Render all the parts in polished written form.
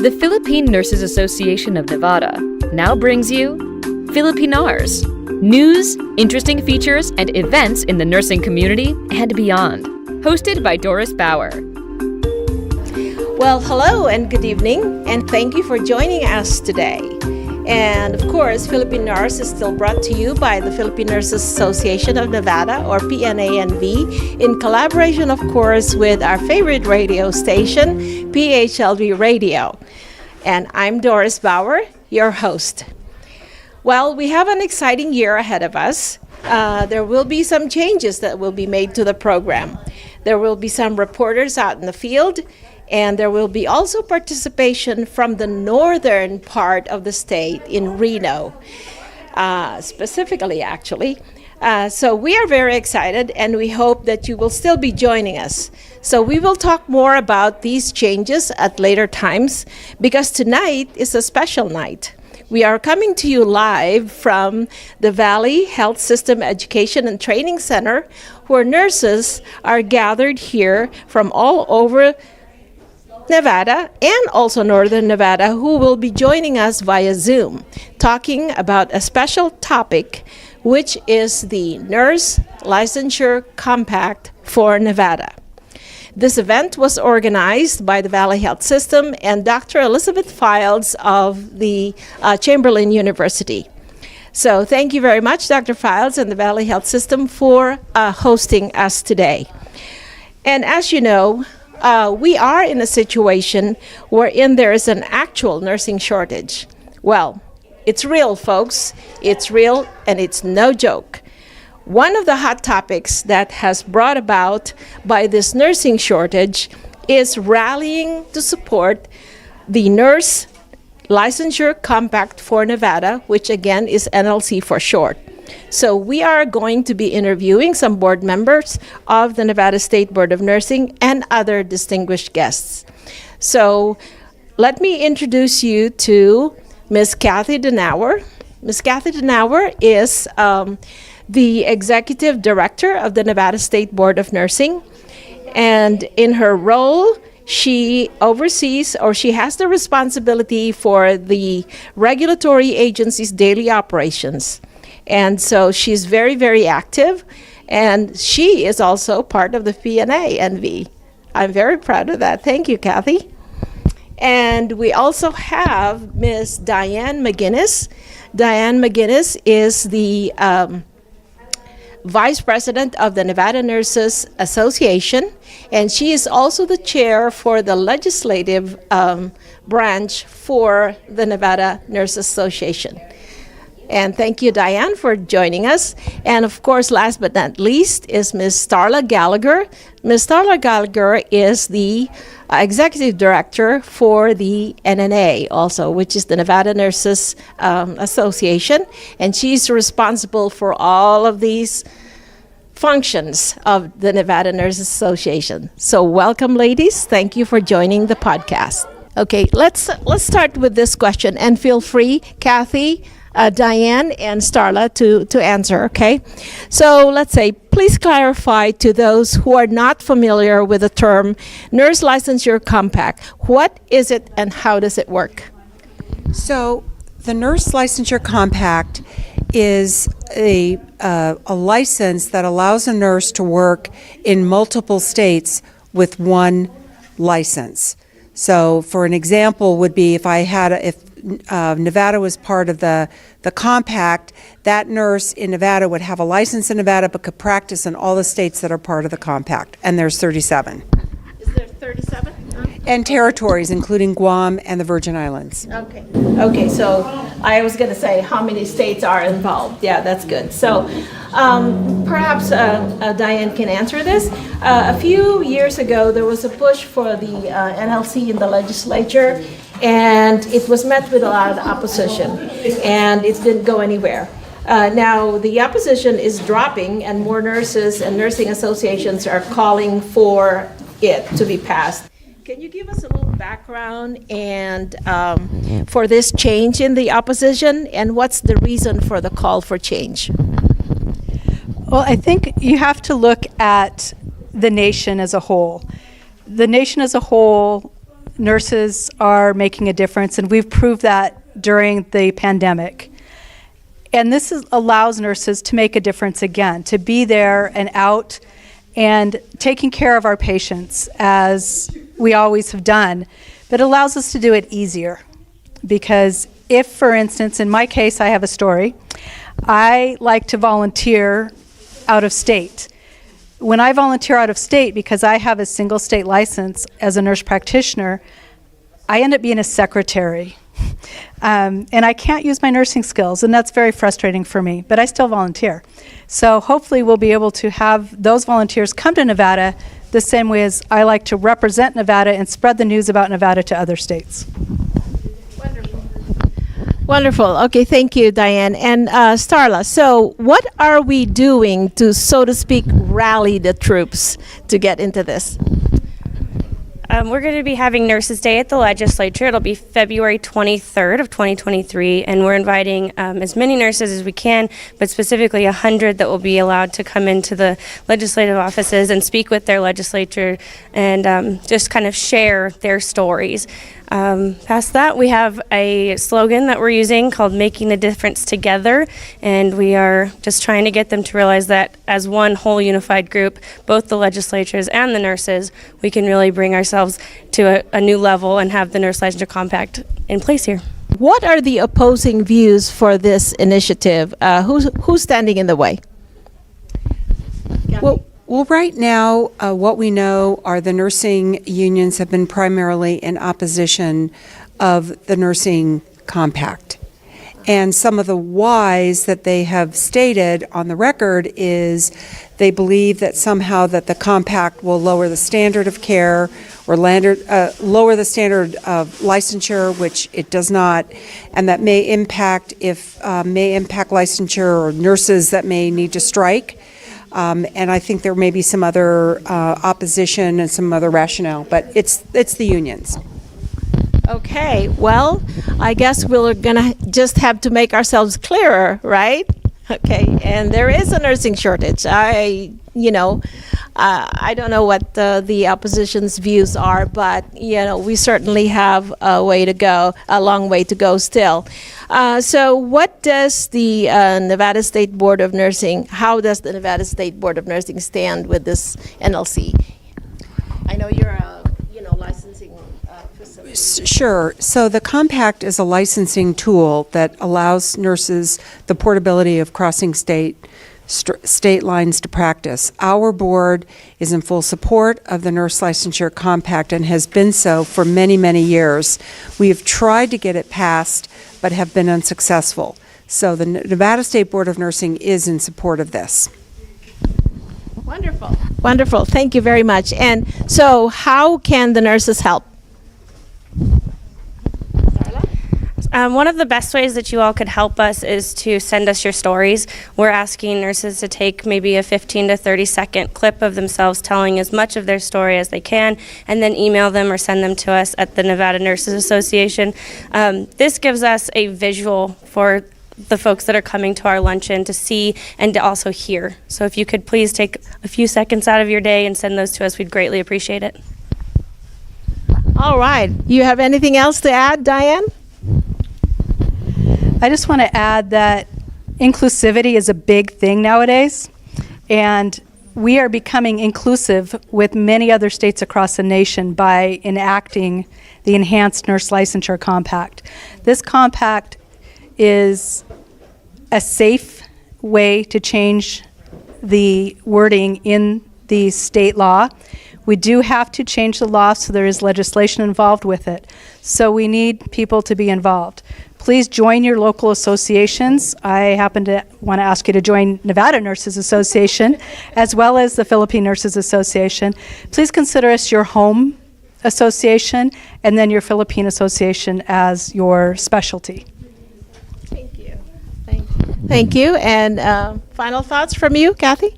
The Philippine Nurses Association of Nevada now brings you Philippinars, news, interesting features, and events in the nursing community and beyond. Hosted by Doris Bauer. Well, hello and good evening, and thank you for joining us today. And of course, Philippine Nurse is still brought to you by the Philippine Nurses Association of Nevada, or PNANV, in collaboration, of course, with our favorite radio station, PHLV Radio. And I'm Doris Bauer, your host. Well, we have an exciting year ahead of us. There will be some changes that will be made to the program. There will be some reporters out in the field, and there will be also participation from the northern part of the state in Reno, specifically, actually. So we are very excited, and we hope that you will still be joining us. So we will talk more about these changes at later times, because tonight is a special night. We are coming to you live from the Valley Health System Education and Training Center, where nurses are gathered here from all over Nevada and also Northern Nevada, who will be joining us via Zoom, talking about a special topic, which is the Nurse Licensure Compact for Nevada. This event was organized by the Valley Health System and Dr. Elizabeth Files of the Chamberlain University. So thank you very much, Dr. Files and the Valley Health System, for hosting us today. And as you know, we are in a situation wherein there is an actual nursing shortage. Well, it's real, folks. It's real, and it's no joke. One of the hot topics that has brought about by this nursing shortage is rallying to support the Nurse Licensure Compact for Nevada, which again is NLC for short. So we are going to be interviewing some board members of the Nevada State Board of Nursing and other distinguished guests. So let me introduce you to Ms. Cathy Dinauer. Ms. Cathy Dinauer is the Executive Director of the Nevada State Board of Nursing. And in her role, she oversees, or she has the responsibility for the regulatory agency's daily operations. And so she's very, very active, and she is also part of the PNANV. I'm very proud of that. Thank you, Cathy. And we also have Ms. Diane McGinnis. Diane McGinnis is the Vice President of the Nevada Nurses Association, and she is also the chair for the legislative branch for the Nevada Nurses Association. And thank you, Diane, for joining us. And of course, last but not least, is Ms. Starla Gallagher. Ms. Starla Gallagher is the Executive Director for the NNA also, which is the Nevada Nurses Association. And she's responsible for all of these functions of the Nevada Nurses Association. So welcome, ladies. Thank you for joining the podcast. Okay, let's start with this question. And feel free, Cathy, Diane, and Starla to answer, okay? So let's say, please clarify to those who are not familiar with the term Nurse Licensure Compact. What is it and how does it work? So the Nurse Licensure Compact is a license that allows a nurse to work in multiple states with one license. So for an example would be if Nevada was part of the compact, that nurse in Nevada would have a license in Nevada but could practice in all the states that are part of the compact, and there's 37. Is there 37? And territories, including Guam and the Virgin Islands. Okay, so I was going to say how many states are involved. Yeah, that's good. So perhaps Diane can answer this. A few years ago, there was a push for the NLC in the legislature, and it was met with a lot of opposition, and it didn't go anywhere. Now, the opposition is dropping, and more nurses and nursing associations are calling for it to be passed. Can you give us a little background and for this change in the opposition, and what's the reason for the call for change? Well, I think you have to look at the nation as a whole. The nation as a whole nurses are making a difference, and we've proved that during the pandemic. And allows nurses to make a difference again, to be there and out and taking care of our patients as we always have done. But it allows us to do it easier. Because if, for instance, in my case, I have a story, I like to volunteer out of state. When I volunteer out of state, because I have a single state license as a nurse practitioner, I end up being a secretary. And I can't use my nursing skills, and that's very frustrating for me, but I still volunteer. So hopefully we'll be able to have those volunteers come to Nevada the same way as I like to represent Nevada and spread the news about Nevada to other states. Wonderful. Okay, thank you, Diane. And Starla, so what are we doing to, so to speak, rally the troops to get into this? We're going to be having Nurses Day at the Legislature. It'll be February 23rd of 2023, and we're inviting as many nurses as we can, but specifically 100 that will be allowed to come into the legislative offices and speak with their legislature and just kind of share their stories. Past that, we have a slogan that we're using called Making a Difference Together, and we are just trying to get them to realize that as one whole unified group, both the legislatures and the nurses, we can really bring ourselves to a new level and have the Nurse Licensure Compact in place here. What are the opposing views for this initiative? Who's standing in the way? Well, right now, what we know are the nursing unions have been primarily in opposition of the nursing compact. And some of the whys that they have stated on the record is they believe that somehow that the compact will lower the standard of care or lower the standard of licensure, which it does not, and that may impact licensure or nurses that may need to strike. And I think there may be some other opposition and some other rationale, but it's the unions. Okay, well, I guess we're going to just have to make ourselves clearer, right? Okay, and there is a nursing shortage. I don't know what the opposition's views are, but, we certainly have a long way to go still. So what does the Nevada State Board of Nursing, how does the Nevada State Board of Nursing stand with this NLC? I know you're a, licensing facility. Sure. So the compact is a licensing tool that allows nurses the portability of crossing state lines to practice. Our board is in full support of the Nurse Licensure Compact and has been so for many, many years. We have tried to get it passed, but have been unsuccessful. So the Nevada State Board of Nursing is in support of this. Wonderful. Wonderful. Thank you very much. And so how can the nurses help? One of the best ways that you all could help us is to send us your stories. We're asking nurses to take maybe a 15 to 30 second clip of themselves telling as much of their story as they can, and then email them or send them to us at the Nevada Nurses Association. This gives us a visual for the folks that are coming to our luncheon to see and to also hear. So if you could please take a few seconds out of your day and send those to us, we'd greatly appreciate it. All right. You have anything else to add, Diane? I just want to add that inclusivity is a big thing nowadays, and we are becoming inclusive with many other states across the nation by enacting the Enhanced Nurse Licensure Compact. This compact is a safe way to change the wording in the state law. We do have to change the law, so there is legislation involved with it. So we need people to be involved. Please join your local associations. I happen to want to ask you to join Nevada Nurses Association as well as the Philippine Nurses Association. Please consider us your home association and then your Philippine Association as your specialty. Thank you. Thank you. And final thoughts from you, Cathy?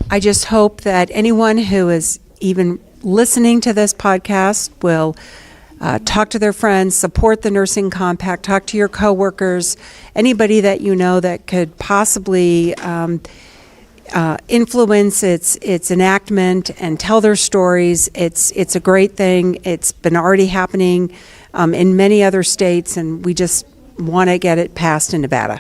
I just hope that anyone who is even listening to this podcast will talk to their friends, support the Nursing Compact, talk to your coworkers, anybody that you know that could possibly influence its enactment and tell their stories. It's a great thing. It's been already happening in many other states, and we just want to get it passed in Nevada.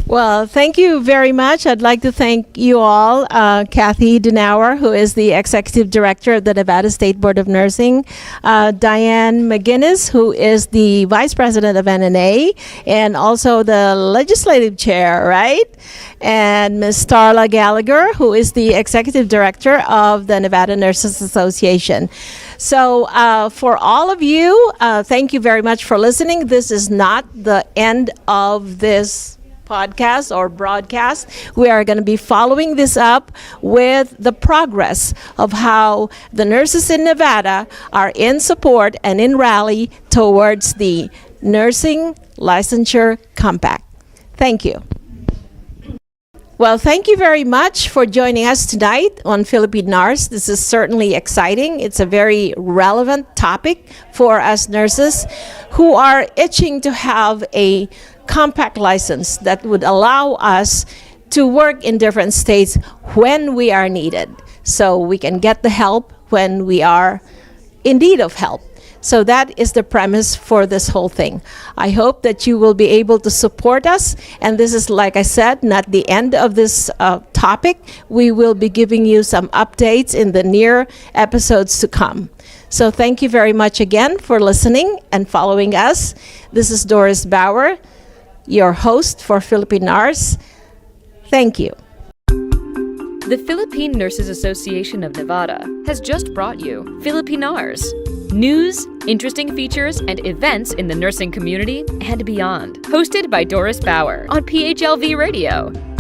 Well, thank you very much. I'd like to thank you all, Cathy Dinauer, who is the Executive Director of the Nevada State Board of Nursing, Diane McGinnis, who is the Vice President of NNA, and also the Legislative Chair, right? And Ms. Starla Gallagher, who is the Executive Director of the Nevada Nurses Association. So for all of you, thank you very much for listening. This is not the end of this podcast or broadcast. We are going to be following this up with the progress of how the nurses in Nevada are in support and in rally towards the Nursing Licensure Compact. Thank you. Well, thank you very much for joining us tonight on Philippine Nurse. This is certainly exciting. It's a very relevant topic for us nurses who are itching to have a compact license that would allow us to work in different states when we are needed, so we can get the help when we are in need of help. So that is the premise for this whole thing. I hope that you will be able to support us, and this is, like I said, not the end of this topic. We will be giving you some updates in the near episodes to come. So thank you very much again for listening and following us. This is Doris Bauer, your host for Philippine Nurse. Thank you. The Philippine Nurses Association of Nevada has just brought you Philippinars. News, interesting features, and events in the nursing community and beyond. Hosted by Doris Bauer on PHLV Radio.